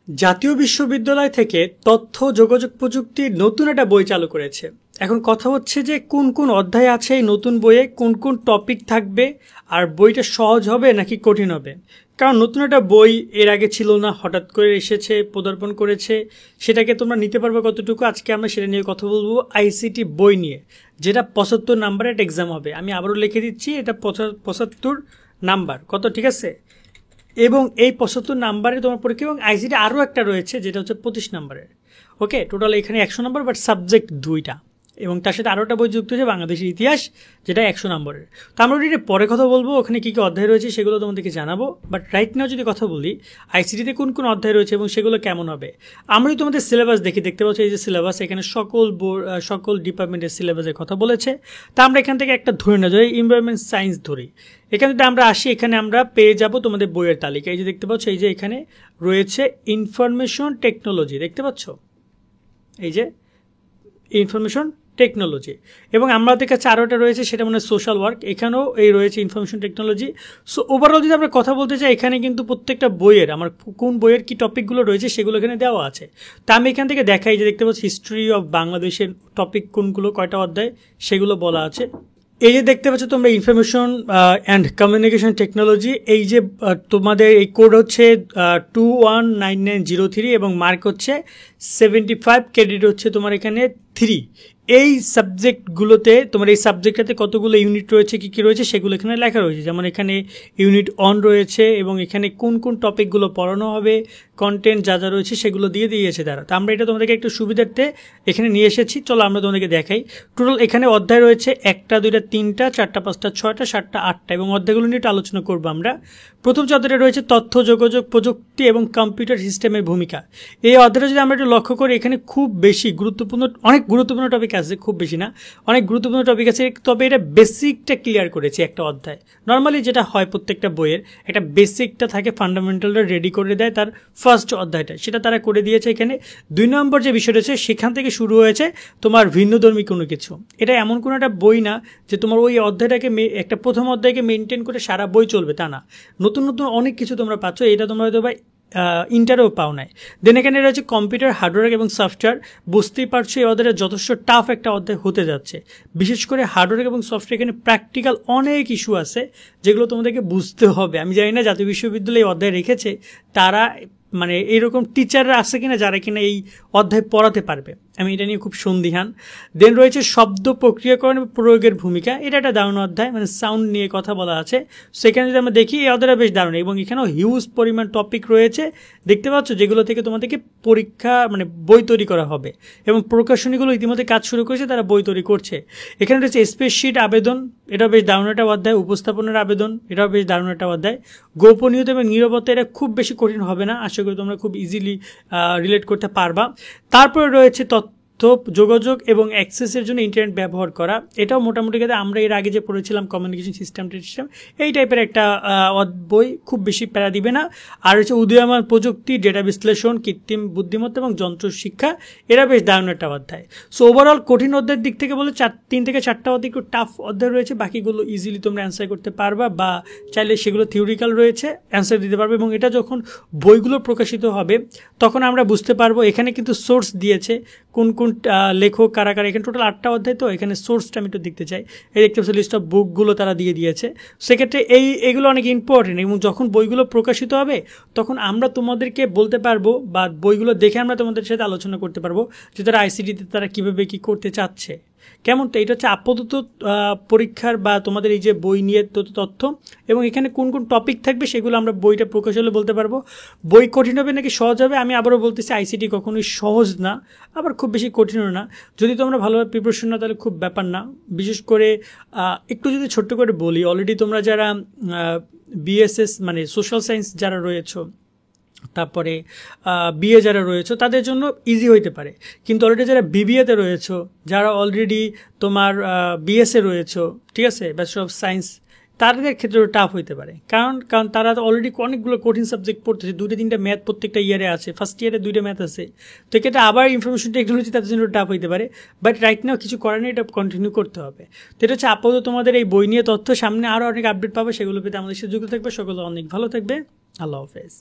জাতীয় বিশ্ববিদ্যালয় থেকে তথ্য যোগাযোগ প্রযুক্তির নতুন একটা বই চালু করেছে। এখন কথা হচ্ছে যে কোন কোন অধ্যায় আছে এই নতুন বইয়ে, কোন কোন টপিক থাকবে, আর বইটা সহজ হবে নাকি কঠিন হবে। কারণ নতুন একটা বই এর আগে ছিল না, হঠাৎ করে এসেছে, পদার্পণ করেছে। সেটাকে তোমরা নিতে পারবে কতটুকু, আজকে আমরা সেটা নিয়ে কথা বলবো। আইসিটি বই নিয়ে, যেটা 75 নাম্বারের একটা এক্সাম হবে। আমি আবারও লিখে দিচ্ছি, এটা 75 নাম্বার কত, ঠিক আছে। এবং এই 75 নাম্বারে তোমার পরীক্ষা, এবং আইসিটি আরও একটা রয়েছে যেটা হচ্ছে 25 নাম্বারের। ওকে, টোটাল এখানে 100 নাম্বার, বাট সাবজেক্ট দুইটা, এবং তার সাথে আরও একটা বই যুক্ত হচ্ছে বাংলাদেশের ইতিহাস, যেটা 100 নম্বরের। তো আমরা ওটা পরে কথা বলবো, ওখানে কী কী অধ্যায় রয়েছে সেগুলো তোমাদেরকে জানাবো। বাট রাইট নাও যদি কথা বলি, আইসিটিতে কোন কোন অধ্যায় রয়েছে এবং সেগুলো কেমন হবে। আমরা যদি তোমাদের সিলেবাস দেখতে পাচ্ছি, এই যে সিলেবাস, এখানে সকল ডিপার্টমেন্টের সিলেবাসের কথা বলেছে। তা আমরা এখান থেকে একটা ধরে নেওয়া যায়, এনভায়রনমেন্ট সায়েন্স ধরি। এখানে যদি আমরা আসি, এখানে আমরা পেয়ে যাব তোমাদের বইয়ের তালিকা। এই যে দেখতে পাচ্ছ, এই যে এখানে রয়েছে ইনফরমেশন টেকনোলজি, দেখতে পাচ্ছ, এই যে ইনফরমেশন টেকনোলজি। এবং আমাদের কাছে আরোটা রয়েছে, সেটা মানে সোশ্যাল ওয়ার্ক, এখানেও এই রয়েছে ইনফরমেশন টেকনোলজি। সো ওভারঅল যদি আমরা কথা বলতে চাই, এখানে কিন্তু প্রত্যেকটা বইয়ের, আমার কোন বইয়ের কী টপিকগুলো রয়েছে সেগুলো এখানে দেওয়া আছে। তা আমি এখান থেকে দেখাই, যে দেখতে পাচ্ছি হিস্ট্রি অফ বাংলাদেশের টপিক কোনগুলো, কয়টা অধ্যায়, সেগুলো বলা আছে। এই যে দেখতে পাচ্ছ তোমরা ইনফরমেশন অ্যান্ড কমিউনিকেশন টেকনোলজি, এই যে তোমাদের এই কোড হচ্ছে 219903 এবং মার্ক হচ্ছে 75, ক্রেডিট হচ্ছে তোমার এখানে 3। এই সাবজেক্টগুলোতে তোমার এই সাবজেক্টটাতে কতগুলো ইউনিট রয়েছে, কী কী রয়েছে সেগুলো এখানে লেখা রয়েছে। যেমন এখানে ইউনিট অন রয়েছে, এবং এখানে কোন কোন টপিকগুলো পড়ানো হবে, কন্টেন্ট যা যা রয়েছে সেগুলো দিয়ে দিয়েছে তারা। তো আমরা এটা তোমাদেরকে একটু সুবিধার্থে এখানে নিয়ে এসেছি, চলো আমরা তোমাদেরকে দেখাই। টোটাল এখানে অধ্যায় রয়েছে 1, 2, 3, 4, 5, 6, 7, 8, এবং অধ্যায়গুলো নিয়ে একটু আলোচনা করবো আমরা। প্রথম যে অধ্যায়টা রয়েছে তথ্য যোগাযোগ প্রযুক্তি এবং কম্পিউটার সিস্টেমের ভূমিকা। এই অধ্যায়টা যদি আমরা একটু লক্ষ্য করি, এখানে খুব বেশি গুরুত্বপূর্ণ, অনেক গুরুত্বপূর্ণ টপিক আছে, খুব বেশি না, অনেক গুরুত্বপূর্ণ টপিক আছে। তবে এটা বেসিকটা ক্লিয়ার করেছে একটা অধ্যায়। নর্মালি যেটা হয় প্রত্যেকটা বইয়ের, একটা বেসিকটা থাকে, ফান্ডামেন্টালটা রেডি করে দেয় তার ফার্স্ট অধ্যায়টা, সেটা তারা করে দিয়েছে এখানে। 2 নম্বর যে বিষয়টা আছে, সেখান থেকে শুরু হয়েছে তোমার ভিন্নধর্মী কোনো কিছু। এটা এমন কোনো একটা বই না যে তোমার ওই অধ্যায়টাকে, একটা প্রথম অধ্যায়কে মেনটেন করে সারা বই চলবে, তা না। নতুন নতুন অনেক কিছু তোমরা পাচ্ছ, এটা তোমরা হয়তো বা ইন্টারও পাও নাই। দেন এখানে রয়েছে কম্পিউটার হার্ডওয়্যার এবং সফটওয়্যার। বুঝতেই পারছো এই অধ্যায়টা যথেষ্ট টাফ একটা অধ্যায় হতে যাচ্ছে। বিশেষ করে হার্ডওয়্যার এবং সফটওয়্যার, এখানে প্র্যাকটিক্যাল অনেক ইস্যু আছে যেগুলো তোমাদেরকে বুঝতে হবে। আমি জানি না জাতীয় বিশ্ববিদ্যালয়ে এই অধ্যায় রেখেছে তারা, মানে এইরকম টিচাররা আছে কিনা যারা কিনা এই অধ্যায় পড়াতে পারবে, আমি এটা নিয়ে খুব সন্দিহান। দেন রয়েছে শব্দ প্রক্রিয়াকরণ এবং প্রয়োগের ভূমিকা, এটা একটা দারুণ অধ্যায়, মানে সাউন্ড নিয়ে কথা বলা আছে। সেখানে যদি আমরা দেখি, এই অধ্যায়টা বেশ দারুণ, এবং এখানেও হিউজ পরিমাণ টপিক রয়েছে দেখতে পাচ্ছ, যেগুলো থেকে তোমাদেরকে পরীক্ষা, মানে বই তৈরি করা হবে। এবং প্রকাশনীগুলো ইতিমধ্যে কাজ শুরু করেছে, তারা বই তৈরি করছে। এখানে রয়েছে স্প্রেডশিট আবেদন, এটাও বেশ দারুণ একটা অধ্যায়। উপস্থাপনের আবেদন, এটাও বেশ দারুণ একটা অধ্যায়। গোপনীয়তা এবং নিরাপত্তা, এটা খুব বেশি কঠিন হবে না, আশা করি তোমরা খুব ইজিলি রিলেট করতে পারবা। তারপরে রয়েছে তথ্য যোগাযোগ এবং অ্যাক্সেসের জন্য ইন্টারনেট ব্যবহার করা, এটাও মোটামুটি আমরা এর আগে যে পড়েছিলাম কমিউনিকেশন সিস্টেম, এই টাইপের একটা বই, খুব বেশি প্যারা দিবে না। আর হচ্ছে উদীয়মান প্রযুক্তি, ডেটা বিশ্লেষণ, কৃত্রিম বুদ্ধিমত্তা এবং যন্ত্র শিক্ষা, এরা বেশ দারুণ একটা অধ্যায়। সো ওভারঅল কঠিন অধ্যায়ের দিক থেকে বলে 3 থেকে 4টা অধ্যায় একটু টাফ অধ্যায় রয়েছে, বাকিগুলো ইজিলি তোমরা অ্যান্সার করতে পারবা, বা চাইলে সেগুলো থিওরিক্যাল রয়েছে, অ্যান্সার দিতে পারবে। এবং এটা যখন বইগুলো প্রকাশিত হবে তখন আমরা বুঝতে পারবো। এখানে কিন্তু সোর্স দিয়েছে, কোন কোন লেখক কারা কারা, এখানে টোটাল 8টা অধ্যায়, তো এখানে সোর্সটা আমি একটু দেখতে চাই। এই দেখতে পাচ্ছি লিস্ট অফ বুকগুলো তারা দিয়ে দিয়েছে। সেক্ষেত্রে এইগুলো অনেক ইম্পর্টেন্ট, এবং যখন বইগুলো প্রকাশিত হবে তখন আমরা তোমাদেরকে বলতে পারবো, বা বইগুলো দেখে আমরা তোমাদের সাথে আলোচনা করতে পারবো যে তারা আইসিটিতে তারা কীভাবে কী করতে চাচ্ছে। কেমন, তো এটা হচ্ছে আপাতত পরীক্ষার বা তোমাদের এই যে বই নিয়ে তথ্য, এবং এখানে কোন কোন টপিক থাকবে সেগুলো আমরা বইটা প্রকাশ হলে বলতে পারবো। বই কঠিন হবে নাকি সহজ হবে, আমি আবারও বলতেছি, আইসিটি কখনোই সহজ না, আবার খুব বেশি কঠিনও না। যদি তোমরা ভালোভাবে প্রিপারেশন না, তাহলে খুব ব্যাপার না। বিশেষ করে একটু যদি ছোট্ট করে বলি, অলরেডি তোমরা যারা বিএসএস, মানে সোশ্যাল সায়েন্স যারা রয়েছো, তারপরে বিএ যারা রয়েছে তাদের জন্য ইজি হইতে পারে, কিন্তু অলরেডি যারা বিবিএতে রয়েছে, যারা অলরেডি তোমার বিএসএ রয়েছে, ঠিক আছে, ব্যাচেলর অফ সায়েন্স, তাদের ক্ষেত্রে টাফ হইতে পারে। কারণ তারা অলরেডি অনেকগুলো কঠিন সাবজেক্ট পড়তেছে, 2-3টা ম্যাথ প্রত্যেকটা ইয়ারে আছে, ফার্স্ট ইয়ারে 2টা ম্যাথ আছে, তো এটা আবার ইনফরমেশন টেকনোলজি তাদের জন্য টাফ হইতে পারে। বাট রাইট নাও কিছু করার নেই, এটা কন্টিনিউ করতে হবে। তো এটা হচ্ছে আপাতত তোমাদের এই বই নিয়ে তথ্য, সামনে আরও অনেক আপডেট পাবে, সেগুলো পেতে আমাদের সাথে যুক্ত থাকবে। সকলে অনেক ভালো থাকবে, আল্লাহ হাফেজ।